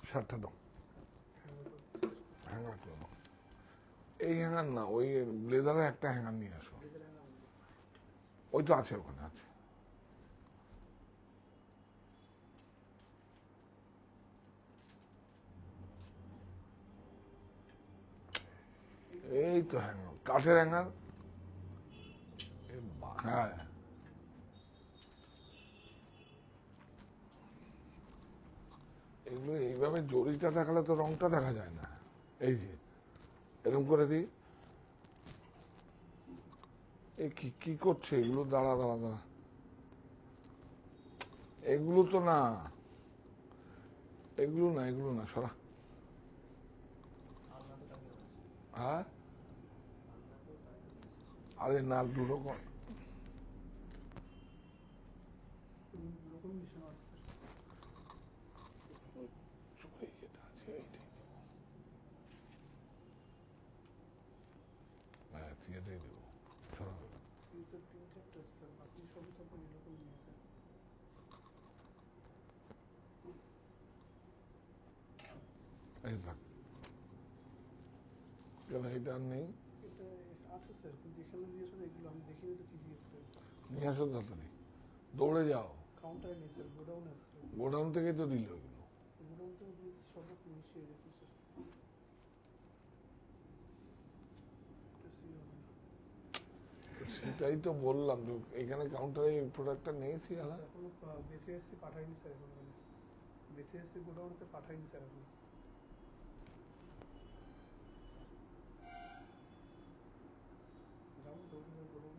শার্টটা দাও, হ্যাঙ্গার করে দাও। এই হ্যাঙ্গার না, ওই লেদারের একটা হ্যাঙ্গার নিয়ে আসো। ওই তো আছে, ওখানে আছে। এই তো হ্যাঙ্গার, কাঠের হ্যাঙ্গার। হ্যাঁ, এগুলো এইভাবে জড়িটা দেখালে তো রংটা দেখা যায় না। এই যে এরকম করে দিই। এই কি করছে এগুলো? দাঁড়া দাঁড়া দাঁড়া, এগুলো তো না, এগুলো না, এগুলো না, সরা। হ্যাঁ, আরে না, দুটো হ্যাঁ, এটাই দেবো, সরা। এই থাক, কেন এটা আর নেই? নিয়ে আসো তাড়াতাড়ি, দৌড়ে যাও। গোডাউন থেকেই তো দিল এগুলো। সেটাই তো বললাম, এখানে কাউন্টারে এই প্রোডাক্টটা নিয়েছি। বেঁচে এসেছি, পাঠাইনি স্যার এখন। বেঁচে এসেছি গোডাউনতে, পাঠাইনি স্যার এখন। যাবো দৌড়ে গোডাউন।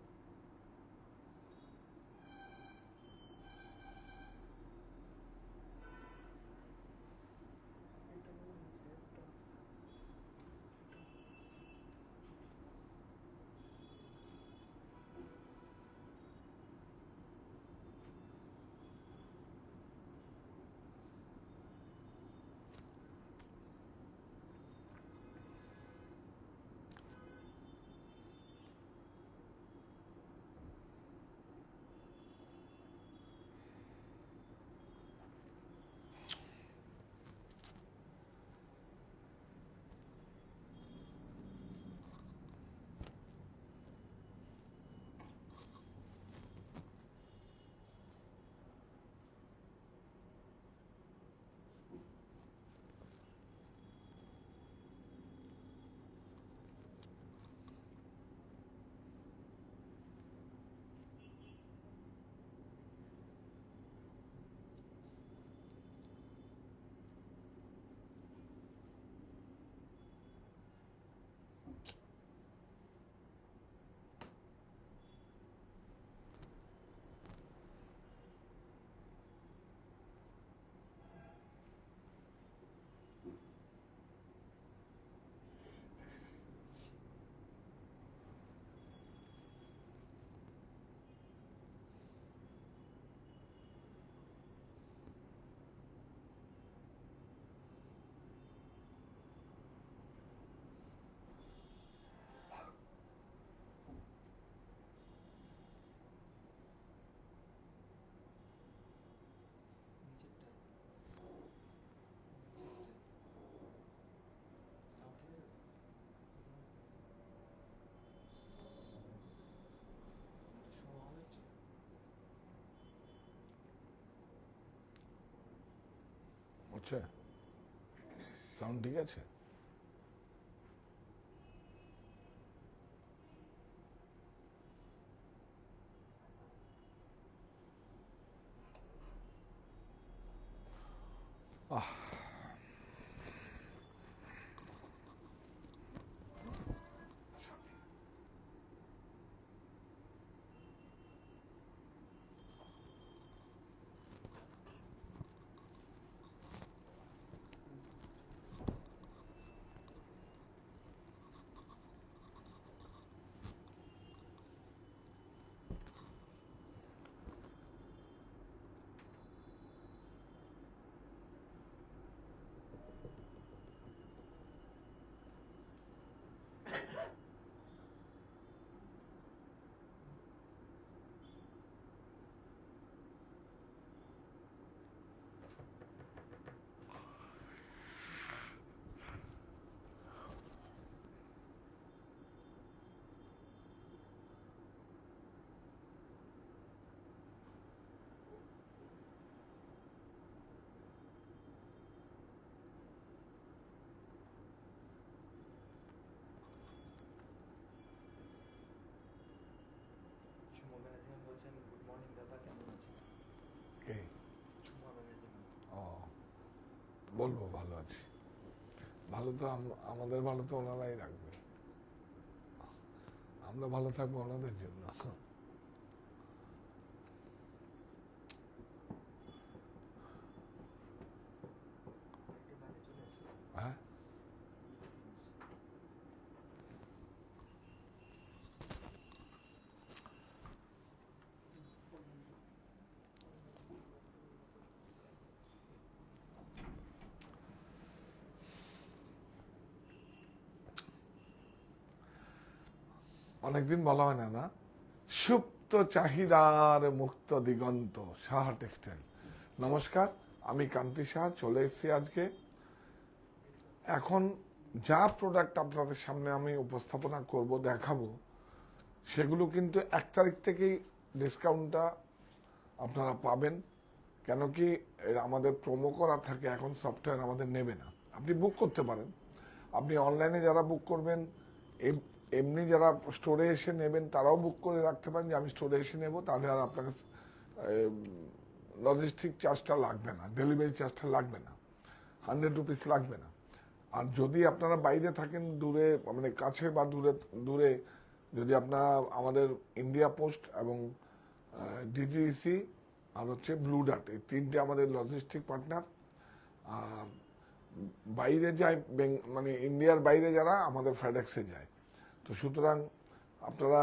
হচ্ছে, সাউন্ড ঠিক আছে? আহ, বলবো ভালো আছি। ভালো তো আমাদের ভালো তো ওনারাই রাখবে, আমরা ভালো থাকবো ওনাদের জন্য। হ্যাঁ, অনেকদিন বলা হয় না না, সুপ্ত চাহিদার মুক্ত দিগন্ত, সাহা টেক্সটাইল। নমস্কার, আমি কান্তি সাহা চলে এসেছি আজকে। এখন যা প্রোডাক্ট আপনাদের সামনে আমি উপস্থাপনা করব, দেখাবো, সেগুলো কিন্তু 1 তারিখ থেকেই ডিসকাউন্টটা আপনারা পাবেন। কেন কি আমাদের প্রোমো করা থাকে, এখন সফটওয়্যার আমাদের নেবে না। আপনি বুক করতে পারেন, আপনি অনলাইনে যারা বুক করবেন, এমনি যারা স্টোরে এসে নেবেন তারাও বুক করে রাখতে পারেন যে আমি স্টোরে এসে নেব, তাহলে আর আপনাকে লজিস্টিক চার্জটা লাগবে না, ডেলিভারি চার্জটা লাগবে না, 100 রুপিস লাগবে না। আর যদি আপনারা বাইরে থাকেন, দূরে মানে কাছে বা দূরে দূরে, যদি আপনারা আমাদের ইন্ডিয়া পোস্ট এবং ডিটিসি আর হচ্ছে ব্লু ডার্ট, এই 3টে আমাদের লজিস্টিক পার্টনার। আর বাইরে যায় মানে ইন্ডিয়ার বাইরে যারা, আমাদের ফেডেক্সে যায়। তো সুতরাং আপনারা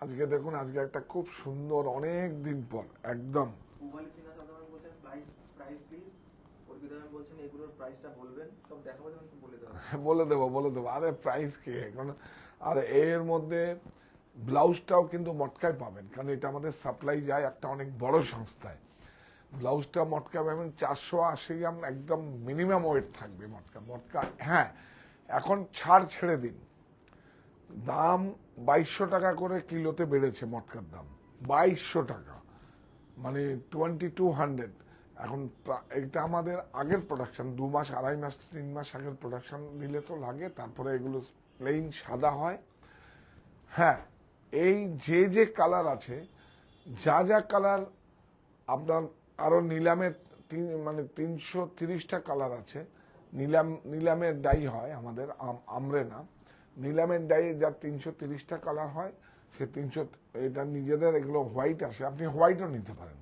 আজকে দেখুন, আজকে একটা খুব সুন্দর, অনেক দিন পর একদম পুবালি সিনহা সাধারণ বলছেন প্রাইস প্লিজ। অর্পিতা ম্যাম বলছেন এগুলোর প্রাইসটা বলবেন, সব দেখাবো যখন একটু বলে দেবো। বলে দেবো। আরে প্রাইস কি এখন, আর এর মধ্যে ব্লাউজটাও কিন্তু মটকায় পাবেন, কারণ এটা আমাদের সাপ্লাই যায় একটা অনেক বড় সংস্থায়। ব্লাউজটা মটকা পাবেন 480 গ্রাম, একদম মিনিমাম ওয়েট থাকবে মটকা। হ্যাঁ, এখন ছাড় ছেড়ে দিন, দাম 2200 টাকা করে কিলোতে বেড়েছে মটকার দাম, 2200 টাকা, মানে 2200। এখন এটা আমাদের আগের প্রোডাকশন, 2 মাস 2.5 মাস 3 মাস আগের প্রোডাকশন দিলে তো লাগে, তারপরে এগুলো প্লেন সাদা হয়। হ্যাঁ, এই যে কালার আছে, যা কালার আপনার আরো নিলামে মানে 330টা কালার আছে। নিলামের ডাই হয় আমাদের, আমরে না, নিলামের ডাই যা 330টা কালার হয়, সে 300, এটা নিজেদের এগুলো হোয়াইট আসে, আপনি হোয়াইটও নিতে পারেন,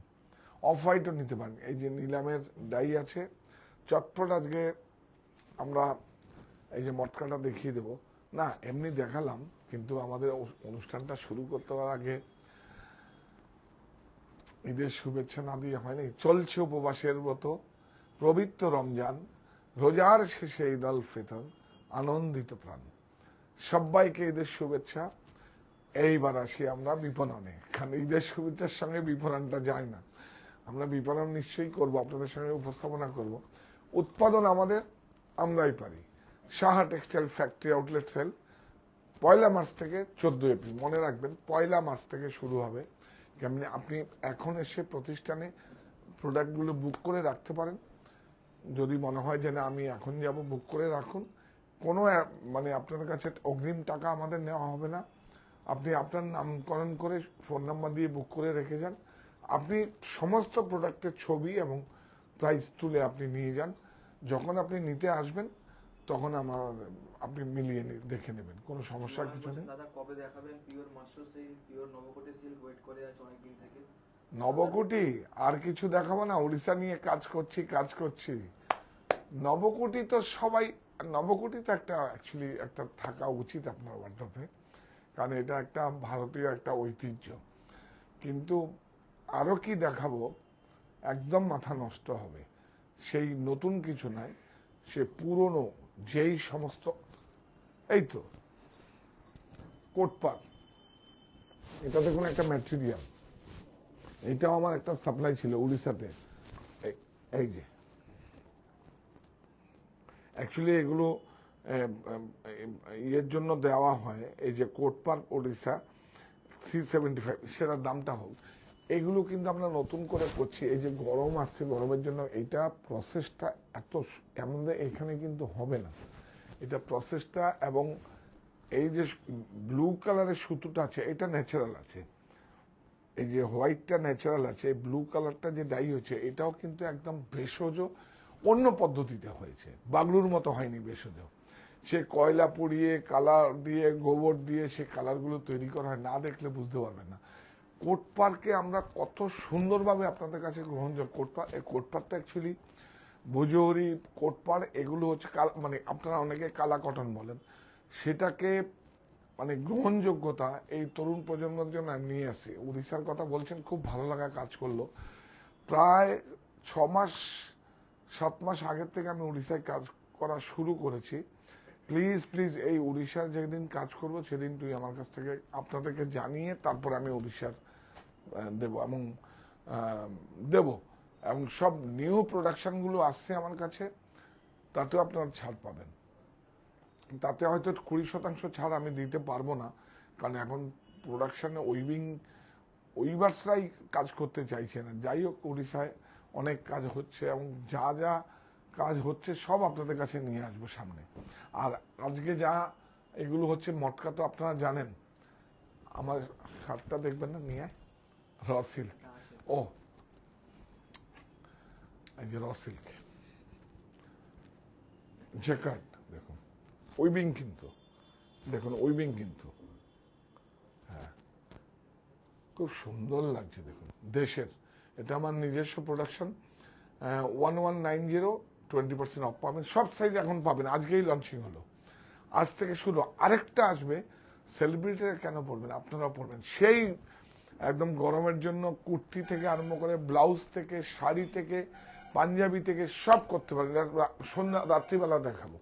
অফ হোয়াইটও নিতে পারেন। এই যে নিলামের ডাই আছে, চটপট আজকে আমরা এই যে মটকাটা দেখিয়ে দেব। না এমনি দেখালাম, কিন্তু আমাদের অনুষ্ঠানটা শুরু করতে হওয়ার আগে ঈদের শুভেচ্ছা না দিয়ে হয়নি। চলছে উপবাসের ব্রত, পবিত্র রমজান, রোজার শেষে ঈদ আল ফিতর, আনন্দিত প্রাণ। সবাইকে ঈদের শুভেচ্ছা। এইবার আসি আমরা বিপণনে, কারণ ঈদের শুভেচ্ছার সঙ্গে বিপণনটা যায় না। আমরা বিপণন নিশ্চয়ই করব, আপনাদের সঙ্গে উপস্থাপনা করব। উৎপাদন আমাদের, আমরাই পারি। Saha textile factory outlet sale 1 March থেকে 14 এপ্রিল, মনে রাখবেন 1 মার্চ থেকে শুরু হবে। কেমনি আপনি এখন এসে প্রতিষ্ঠানে প্রোডাক্টগুলো বুক করে রাখতে পারেন। যদি মনে হয় যে না আমি এখন যাব, বুক করে রাখুন। কোনো মানে আপনার কাছে অগ্রিম টাকা আমাদের নেওয়া হবে না। আপনি আপনার নামকরণ করে ফোন নাম্বার দিয়ে বুক করে রেখে যান। আপনি সমস্ত প্রোডাক্টের ছবি এবং প্রাইস তুলে আপনি নিয়ে যান। যখন আপনি নিতে আসবেন তখন আপনি মিলিয়ে দেখে নেবেন, কোনো সমস্যার কিছু নেই। দাদা কবে দেখাবেন pure mushroom silk, pure Nabakoti silk? Wait করে আছে অনেকদিন থেকে। নবকোটি আর কিছু দেখাবো না, উড়িষ্যা নিয়ে কাজ করছি। নবকোটি তো সবাই, নবকোটি তো একটা অ্যাকচুয়ালি একটা থাকা উচিত আপনার ওয়ার্ডরোবে, কারণ এটা একটা ভারতীয় একটা ঐতিহ্য। কিন্তু আরো কি দেখাবো, একদম মাথা নষ্ট হবে। সেই নতুন কিছু নয়, সে পুরনো যেই সমস্ত, এই তো কোটপার, এটা দেখুন একটা ম্যাটেরিয়াল, এটাও আমার একটা সাপ্লাই ছিল উড়িষ্যাতে। এই যে অ্যাকচুয়ালি এগুলো ইয়ের জন্য দেওয়া হয়, এই যে কোটপার উড়িষ্যা 375, সেটার দামটা হোক। এগুলো কিন্তু আমরা নতুন করে করছি। এই যে গরম আসছে, গরমের জন্য এইটা প্রসেসটা আমাদের এখানে কিন্তু হবে না, এটা প্রসেসটা। এবং এই যে ব্লু কালারের সুতোটা আছে, এটা ন্যাচারাল আছে, এই যে হোয়াইটটা ন্যাচারাল আছে, ব্লু কালারটা যে ডাই হচ্ছে এটাও কিন্তু একদম ভেষজ অন্য পদ্ধতিতে হয়েছে, বাগলুর মতো হয়নি ভেষজ। সে কয়লা পুড়িয়ে কালার দিয়ে গোবর দিয়ে সে কালারগুলো তৈরি করা হয়, না দেখলে বুঝতে পারবেন না। কোট পার্কে আমরা কত সুন্দরভাবে আপনাদের কাছে গ্রহণযোগ্য। কোট পার্কটা অ্যাকচুয়ালি ভোজহরি, কোটপাড়, এগুলো হচ্ছে মানে আপনারা অনেকে কালা কটন বলেন, সেটাকে মানে গ্রহণযোগ্যতা এই তরুণ প্রজন্মের জন্য নিয়ে আসি। উড়িষ্যার কথা বলছেন, খুব ভালো লাগা কাজ করলো। প্রায় 6 মাস 7 মাস আগের থেকে আমি উড়িষ্যায় কাজ করা শুরু করেছি। প্লিজ প্লিজ এই উড়িষ্যার যেদিন কাজ করব সেদিন তুই আমার কাছ থেকে আপনাদেরকে জানিয়ে তারপর আমি উড়িষ্যার দেব এবং দেব এবং সব নিউ প্রোডাকশনগুলো আসছে আমার কাছে, তাতেও আপনারা ছাড় পাবেন। তাতে হয়তো 20% ছাড় আমি দিতে পারবো না, কারণ এখন প্রোডাকশনে উইভার্সরাই কাজ করতে চাইছে না। যাই হোক, উড়িষ্যায় অনেক কাজ হচ্ছে এবং যা যা কাজ হচ্ছে সব আপনাদের কাছে নিয়ে আসবো সামনে। আর আজকে যা এগুলো হচ্ছে মটকা তো আপনারা জানেন। আমার শার্টটা দেখবেন না, নিয়ে র সিল্ক। ও এই যে র সিল্ক জ্যাকার্ড, দেখুন উইভিং কিন্তু, দেখুন উইভিং কিন্তু, হ্যাঁ খুব সুন্দর লাগছে দেখুন। দেশের, এটা আমার নিজস্ব প্রোডাকশন। 1190, 20% অফ পাবেন, সব সাইজ এখন পাবেন। আজকেই লঞ্চিং হলো, আজ থেকে শুরু। আরেকটা আসবে, সেলিব্রিটিরা কেন পড়বেন, আপনারাও পড়বেন। সেই একদম গরমের জন্য কুর্তি থেকে আরম্ভ করে ব্লাউজ থেকে শাড়ি থেকে পাঞ্জাবি থেকে সব করতে পারেন। সন্ধ্যা রাত্রিবেলা দেখাবো,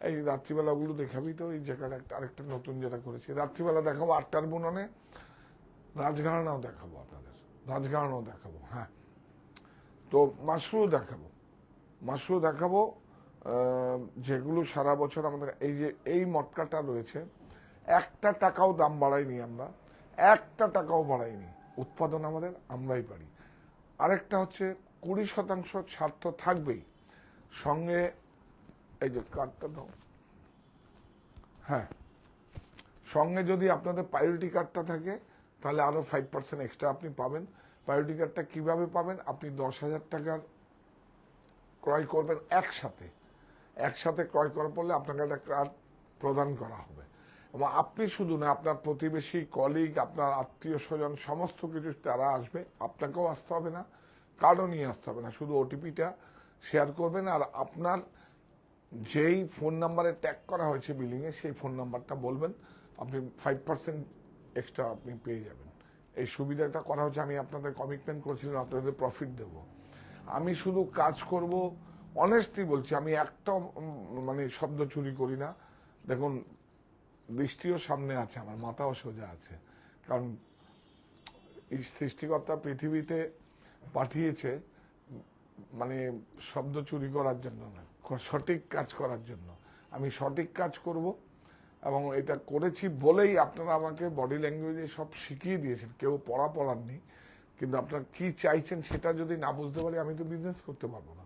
এই রাত্রিবেলা ওগুলো দেখাবি তো। এই জায়গাটা আরেকটা নতুন যেটা করেছি, রাত্রিবেলা দেখাবো 8টার বুননে। রাজঘরানাও দেখাবো আপনাদের, রাজঘরানাও দেখাবো, হ্যাঁ। তো মাশরু দেখাবো, যেগুলো সারা বছর আমাদের। এই যে এই মটকাটা রয়েছে, একটা টাকাও দাম বাড়াইনি আমরা, একটা টাকাও বাড়াইনি। উৎপাদন আমাদের, আমরাই পারি। আরেকটা হচ্ছে 20% ছাড় তো থাকবেই, সঙ্গে এই যে কার্ডটা দাও, হ্যাঁ, সঙ্গে যদি আপনাদের প্রায়োরিটি কার্ডটা থাকে তাহলে আরো 5% এক্সট্রা আপনি পাবেন। প্রায়োরিটি কার্ডটা কিভাবে পাবেন, আপনি 10,000 টাকার ক্রয় করবেন একসাথে ক্রয় করার পড়লে আপনাকে একটা কার্ড প্রদান করা হবে। এবং আপনি শুধু না, আপনার প্রতিবেশী, কলিগ, আপনার আত্মীয় স্বজন সমস্ত কিছু তারা আসবে, আপনাকেও আসতে হবে না, কার্ডও নিয়ে আসতে হবে না, শুধু ওটিপিটা শেয়ার করবেন। আর আপনার যেই ফোন নাম্বারে ট্যাগ করা হয়েছে বিলিংয়ে, সেই ফোন নাম্বারটা বলবেন, আপনি 5% এক্সট্রা আপনি পেয়ে যাবেন। এই সুবিধাটা করা হচ্ছে। আমি আপনাদের কমিটমেন্ট করেছিলাম আপনাদের প্রফিট দেব। আমি শুধু কাজ করব, অনেস্টলি বলছি, আমি একটা মানে শব্দ চুরি করি না। দেখুন, দৃষ্টিও সামনে আছে, আমার মাথাও সোজা আছে, কারণ এই সৃষ্টিকর্তা পৃথিবীতে পাঠিয়েছে মানে শব্দ চুরি করার জন্য না, সঠিক কাজ করার জন্য। আমি সঠিক কাজ করব এবং এটা করেছি বলেই আপনারা আমাকে বডি ল্যাঙ্গুয়েজে সব শিখিয়ে দিয়েছেন। কেউ পড়াননি, কিন্তু আপনারা কি চাইছেন সেটা যদি না বুঝতে পারি আমি তো বিজনেস করতে পারবো না,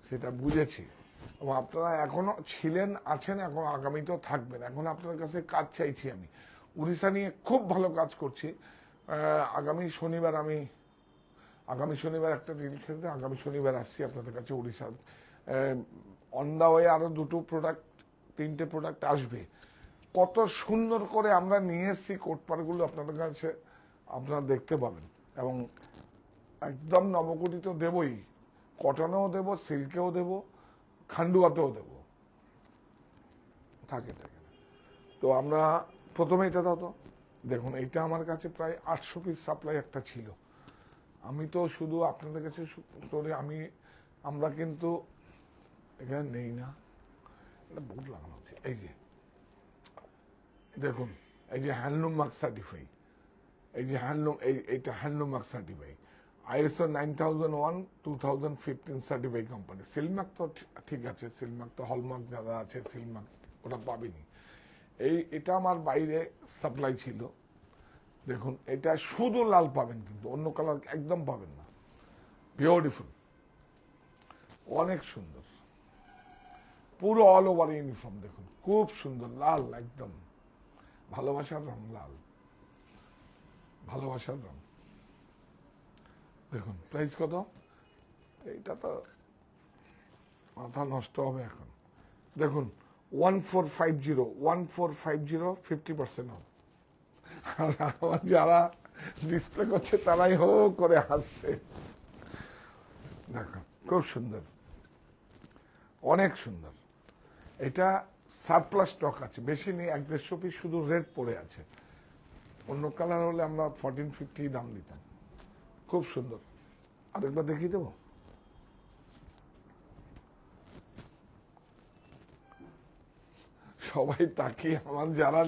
সেটা বুঝেছি। এবং আপনারা এখনো ছিলেন, আছেন, এখন আগামীতেও থাকবেন। এখন আপনাদের কাছে কাজ চাইছি। আমি উড়িষ্যা নিয়ে খুব ভালো কাজ করছি। আগামী শনিবার একটা রিল খেলতে আগামী শনিবার আসছি আপনাদের কাছে উড়িষ্যার। অন দা ওয়ে আরো 3টে প্রোডাক্ট আসবে। কত সুন্দর করে আমরা নিয়ে এসেছি কোটপাড়গুলো আপনাদের কাছে, আপনারা দেখতে পাবেন। এবং একদম নবকোটি তো দেবই, কটনেও দেব, সিল্কেও দেব, খান্ডুয়াতেও দেব, থাকে। তো আমরা প্রথমে এটা দাও তো, দেখুন এইটা আমার কাছে প্রায় 800 পিস সাপ্লাই একটা ছিল। আমি তো শুধু আপনাদের কাছে আমরা কিন্তু এখানে নেই না, এটা বোর্ড লাগানো হচ্ছে। এই যে দেখুন, এই যে হ্যান্ডলুম মার্ক সার্টিফাই, এই যে হ্যান্ডলুম, এইটা handloom mark certify, ISO 9001 2015 certify company. Silk Mark তো ঠিক আছে, সিলমার্ক তো হলমার্ক যারা আছে সিলমার্ক ওটা পাবেনি। এটা আমার বাইরে সাপ্লাই ছিল। দেখুন, এটা শুধু লাল পাবেন, কিন্তু অন্য কালার একদম পাবেন না। বিউটিফুল, অনেক সুন্দর, পুরো অল ওভার ইউনিফর্ম। দেখুন খুব সুন্দর, লাল, একদম ভালোবাসার রং, লাল ভালোবাসার রং। দেখুন প্রাইস কত, এইটা তো মাথা নষ্ট হবে এখন। দেখুন 1450 50% অফ। আর আমার যারা ডিসপ্লে করছে তারাই হো করে হাসছে। দেখো খুব সুন্দর, অনেক সুন্দর। এটা সারপ্লাস স্টক আছে, বেশি নেই, 1-150 পিস শুধু রেড পড়ে আছে। অন্য কালার হলে আমরা 1450 দাম দিতাম। খুব সুন্দর। আরেকবার দেখিয়ে দেবো। সবাই তাকিয়ে আমার যারা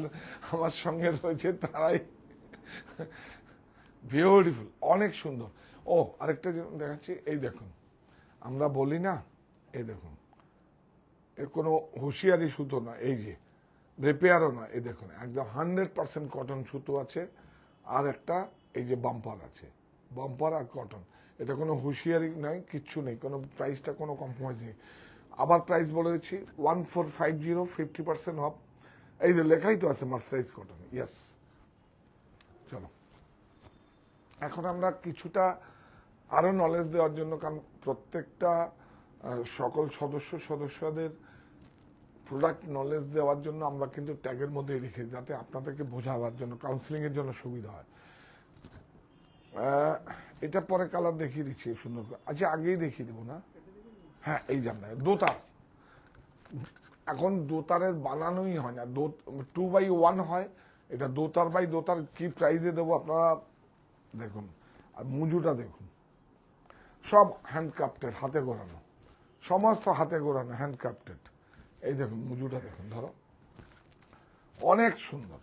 আমার সঙ্গে রয়েছে তারাই বিউটিফুল, অনেক সুন্দর। ও আরেকটা জিনিস দেখাচ্ছি, এই দেখুন, আমরা বলি না, এই দেখুন, এর কোনো হুঁশিয়ারি সুতো না, এই যে রিপেয়ারও না, এই দেখুন একদম 100% কটন সুতো আছে। আর একটা এই যে বাম্পার আছে, বাম্পার আর কটন, এটা কোনো হুঁশিয়ারি নাই, কিচ্ছু নেই, কোনো প্রাইসটা কোনো কম্প্রোমাইজ নেই। আবার প্রাইস বলে দিচ্ছি 1450 50% অফ। এই যে লেখাই তো আছে মার্সারাইজ কটন, ইয়েস। চলো এখন আমরা কিছুটা আরো নলেজ দেওয়ার জন্য, কারণ প্রত্যেকটা সকল সদস্যদের প্রোডাক্ট নলেজ দেওয়ার জন্য আমরা কিন্তু ট্যাগের মধ্যে রেখে, যাতে আপনাদেরকে বোঝাবার জন্য, কাউন্সিলিং এর জন্য সুবিধা হয়। এটা পরে কালার দেখিয়ে দিচ্ছি সুন্দর করে। আচ্ছা আগেই দেখিয়ে দেবো না? হ্যাঁ, এই জামটা দোতার। এখন দোতারের বানানোই হয় না, 2x1 হয়, এটা দোতার বাই দোতার। কি প্রাইসে দেবো আপনারা দেখুন। আর মুজুটা দেখুন, সব হ্যান্ডক্রাফটেড, হাতে গোড়ানো, সমস্ত হাতে গোড়ানো হ্যান্ডক্রাফটেড। এই দেখুন মুজুটা দেখুন, ধরো অনেক সুন্দর।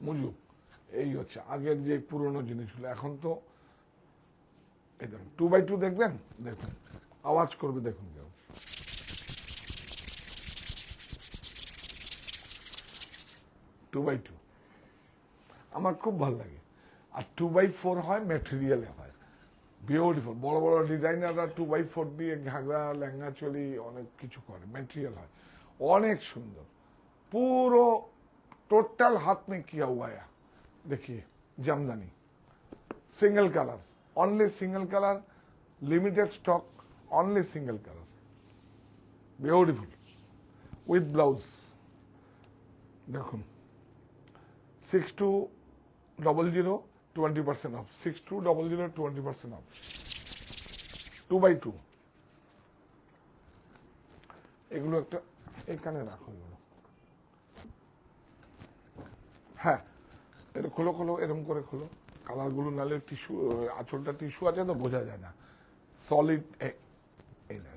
মুজু এই হচ্ছে আগের যে পুরনো জিনিসগুলো, এখন তো এই দেখুন 2x2 দেখবেন, দেখুন আওয়াজ করবে, দেখুন কেউ। টু বাই টু আমার খুব ভালো লাগে। আর 2x4 হয়, ম্যাটেরিয়ালে হয়, বিউটিফুল। বড় বড় ডিজাইনাররা 2x4 দিয়ে ঘাগরা, লেহেঙ্গা, চলি অনেক কিছু করে, ম্যাটেরিয়াল হয়, অনেক সুন্দর। পুরো টোটাল हाथ में किया हुआ है। देखिए jamdani, single colour, only single colour, limited stock, only single colour, beautiful with blouse. देखुन 6200 20% ऑफ, 6200 20% ऑफ, 2x2। এগুলো একটা এখানে রাখো, এগুলো হ্যাঁ, এটা খোলো খোলো, এরকম করে খোলো, কালারগুলো, নাহলে টিস্যু, আঁচলটা টিস্যু আছে তো বোঝা যায় না। সলিড এই না,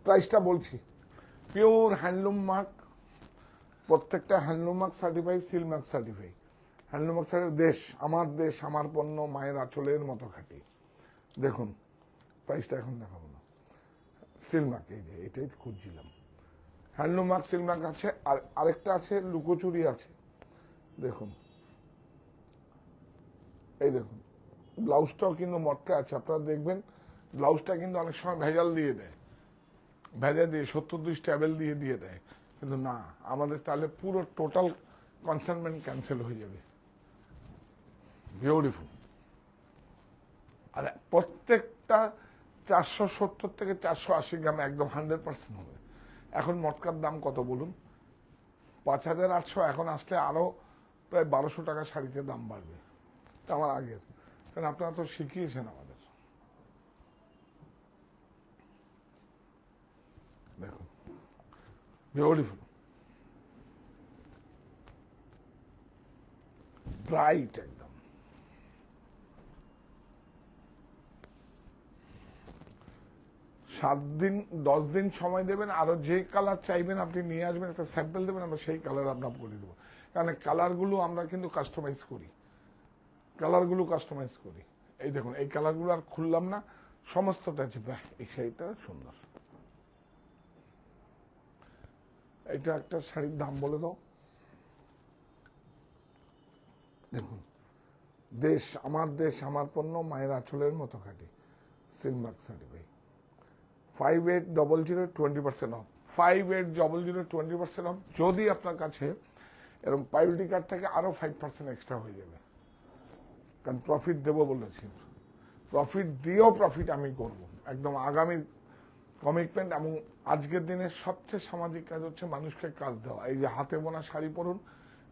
প্রাইসটা বলছি, পিওর হ্যান্ডলুম মার্ক, প্রত্যেকটা handloom mark certified, seal mark certified. Handloom mark certified, দেশ আমার পণ্য, মায়ের আঁচলের মতো খাঁটি। দেখুন প্রাইসটা এখন দেখাবো না, সিল মার্ক, এই যে এটাই খুঁজছিলাম। হ্যান্ডলুম মার্ক, সিল মার্ক আছে, আর আরেকটা আছে লুকোচুরি আছে, দেখুন এই দেখুন। ব্লাউজটাও কিন্তু মটকা আছে, আপনারা দেখবেন ব্লাউজটা কিন্তু অনেক সময় ভেজাল দিয়ে দেয়, ভেজা দিয়ে 72 স্ট্যাবেল দিয়ে দেয়, কিন্তু না, আমাদের তাহলে পুরো টোটাল কনসাইনমেন্ট ক্যান্সেল হয়ে যাবে। বিউটিফুল। আর প্রত্যেকটা 470 থেকে 480 গ্রাম, একদম 100% হবে। এখন মটকার দাম কত বলুন? 5800। এখন আসলে আরো প্রায় 1200 টাকা শাড়িতে দাম বাড়বে। আমার আগের, কারণ আপনারা তো শিখিয়েছেন আমাদের। দেখুন বিউটিফুল, ব্রাইট একদম। 7 দিন 10 দিন সময় দেবেন, আরো যে কালার চাইবেন আপনি নিয়ে আসবেন, একটা স্যাম্পল দেবেন, আমরা সেই কালার আপনার করে দেবো। কারণ কালারগুলো আমরা কিন্তু কাস্টমাইজ করি, কালারগুলো কাস্টমাইজ করি। এই দেখুন এই কালারগুলো আর খুললাম না, সমস্তটা আছে। এই শাড়িটা সুন্দর। এটা একটা শাড়ির দাম বলে দাও। দেখুন, দেশ আমার পণ্য, মায়ের আঁচলের মতো খাঁটি, সিলমার্ক সার্টিফাইড। 5800 20% of, 5800 20% of. যদি আপনার কাছে এরকম প্রায়োরিটি কার্ড থাকে আরো 5% এক্সট্রা হয়ে যাবে। কারণ প্রফিট দেবো বলেছি, প্রফিট দিয়েও প্রফিট আমি করব একদম আগামী কমিটমেন্ট। এবং আজকের দিনে সবচেয়ে সামাজিক কাজ হচ্ছে মানুষকে কাজ দেওয়া। এই যে হাতে বোনা শাড়ি পরুন,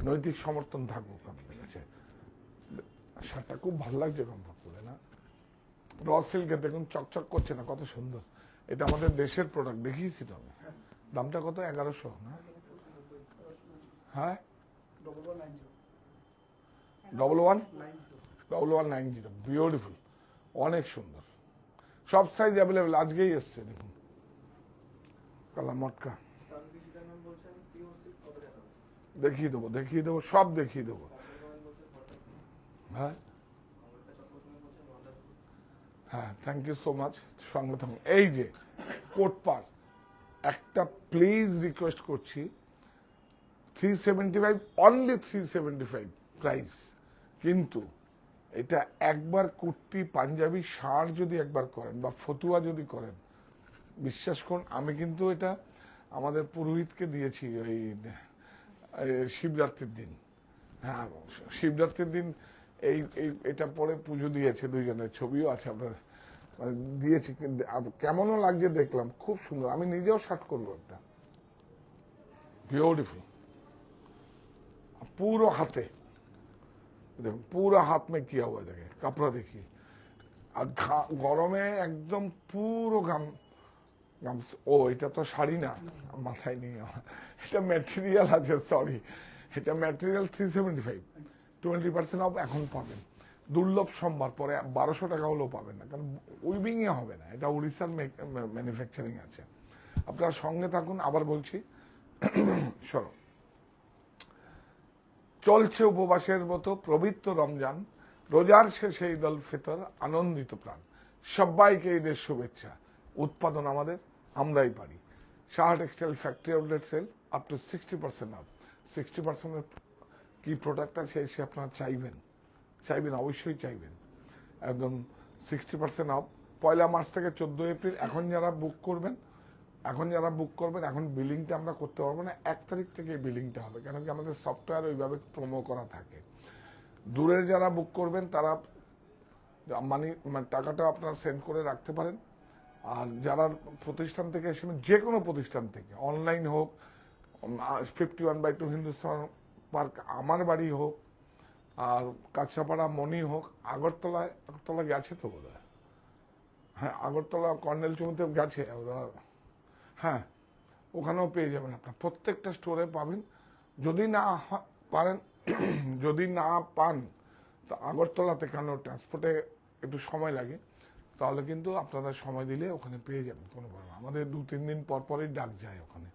নৈতিক সমর্থন থাকুক আপনাদের কাছে। শার্টটা খুব ভালো লাগছে কমফোর্ট করে না, র সিল্কের দেখুন চকচক করছে না, কত সুন্দর। এটা আমাদের দেশের প্রোডাক্ট, দেখিয়েছি তো আমি। দামটা কত? 1100 না? হ্যাঁ, 1190, বিউটিফুল, অনেক সুন্দর, সব সাইজ অ্যাভেলেবেল, আজকেই এসছে দেখুন। কালা মটকা তানভীর সীতা ম্যাম বলছেন পিওর সিল্ক কত টাকা হবে? দেখিয়ে দেবো, সব দেখিয়ে দেবো। হ্যাঁ হ্যাঁ, থ্যাংক ইউ সো মাচ। সঙ্গে থাকুন। এই যে কোট পার, একটা প্লিজ রিকোয়েস্ট করছি, 375, অনলি 375 প্রাইস। কিন্তু এটা একবার কুর্তি, পাঞ্জাবি, শার্ট যদি একবার করেন বা ফতুয়া যদি করেন, বিশ্বাস করুন, আমি কিন্তু এটা আমাদের পুরোহিতকে দিয়েছি ওই শিবরাত্রির দিন। হ্যাঁ, শিবরাত্রির দিন এটা পরে পুজো দিয়েছে, দুইজনের ছবিও আছে আপনার, মানে দিয়েছি। কেমনও লাগছে দেখলাম, খুব সুন্দর। আমি নিজেও শার্ট করবো একটা, বিউটিফুল, পুরো হাতে দেখুন, পুরো হাত মে কিয়া हुआ দেখে, কাপড়া দেখি। আর গরমে একদম পুরো ও এটা তো শাড়ি না, মাথায় নেই আমার। এটা ম্যাটেরিয়াল আছে, সরি, এটা ম্যাটেরিয়াল 375, 20% অফ এখন পাবেন। দুর্লভ সম্ভার, পরে 1200 টাকা হলেও পাবেন না, কারণ উইভিং এ হবে না, এটা উড়িষ্যার ম্যানুফ্যাকচারিং আছে। আপনার সঙ্গে থাকুন, আবার বলছি, সরো। চলছে উপবাসের মতো পবিত্র রমজান, রোজার শেষে ঈদ উল ফিতর, আনন্দিত প্রাণ, সবাইকে ঈদের শুভেচ্ছা। উৎপাদন আমাদের, আমরাই পারি। Saha textile factory outlet sale up to 60% off. 60% কি প্রোডাক্ট আছে সে আপনারা চাইবেন, অবশ্যই চাইবেন। একদম 60% অফ। 1 মার্চ থেকে 14 এপ্রিল। এখন যারা বুক করবেন, এখন বিলিংটা আমরা করতে পারবো না, 1 তারিখ থেকে বিলিংটা হবে, কেন কি আমাদের সফটওয়্যার ওইভাবে প্রোমো করা থাকে। দূরের যারা বুক করবেন তারা মানে টাকাটা আপনারা সেন্ড করে রাখতে পারেন। আর যারা প্রতিষ্ঠান থেকে এসেছেন, যে কোনো প্রতিষ্ঠান থেকে, অনলাইন হোক, 51/2 হিন্দুস্তান পার্ক আমার বাড়ি হোক, আর কাছাপাড়া মনি হোক, আগরতলা গেছে তো বোধ হয়, হ্যাঁ আগরতলা কর্নেল চৌমুতে গেছে ওরা, হ্যাঁ ওখানেও পেয়ে যাবেন আপনার, প্রত্যেকটা স্টোরে পাবেন। যদি না পারেন, যদি না পান, তো আগরতলাতে, কেন ট্রান্সপোর্টে একটু সময় লাগে, তাহলে কিন্তু আপনারা সময় দিলে ওখানে পেয়ে যাবেন, কোনো প্রবলেম। আমাদের 2-3 দিন পরই ডাক যায়, ওখানে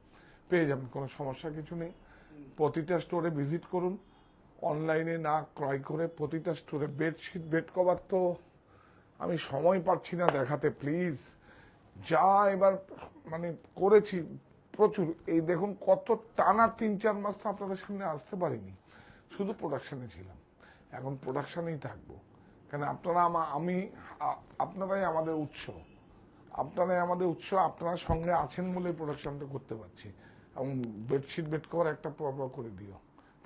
পেয়ে যাবেন, কোনো সমস্যা কিছু নেই। প্রতিটা স্টোরে ভিজিট করুন, অনলাইনে না ক্রয় করে প্রতিটা স্টোরে। বেডশিট, বেড কভার তো আমি সময় পাচ্ছি না দেখাতে, প্লিজ। যা এবার মানে করেছি প্রচুর, এই দেখুন কত টানা 3-4 মাস তো আপনাদের সামনে আসতে পারিনি, শুধু প্রোডাকশনে ছিলাম। এখন প্রোডাকশনেই থাকবো, কেন আপনারাই আমাদের উৎস, আপনারা সঙ্গে আছেন বলে প্রোডাকশনটা করতে পারছি। এবং বেডশিট, বেড কভার একটা পর করে দিও,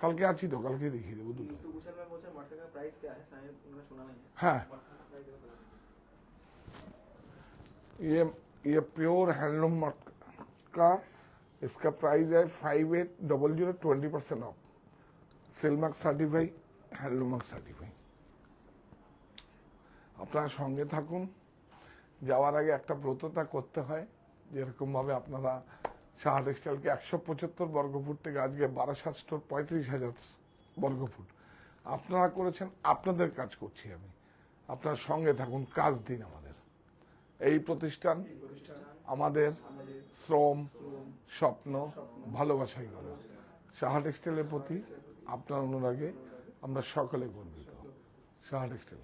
কালকে আছি তো, কালকে দেখিয়ে দেবো দুটো। तो कुशल में पूछा मटका का प्राइस क्या है, शायद उन्होंने सुना नहीं है। हाँ, मटका का प्राइस बता ये प्योर हैंडलूम का, इसका प्राइस है 5800, 20% off. Silk mark certify, handloom mark certify. আপনারা সঙ্গে থাকুন। যাওয়ার আগে একটা ব্রততা করতে হয়, যেরকম ভাবে আপনারা সাহা টেক্সটাইলকে 175 বর্গফুট থেকে আজকে 12 স্টোর 35,000 বর্গফুট আপনারা করেছেন, আপনাদের কাজ করছি আমি। আপনার সঙ্গে থাকুন, কাজ দিন আমাদের। এই প্রতিষ্ঠান আমাদের শ্রম, স্বপ্ন, ভালোবাসাই গড়া। সাহা টেক্সটাইলের প্রতি আপনার অনুরাগে আমরা সকলে গর্বিত। সাহা টেক্সটাইল।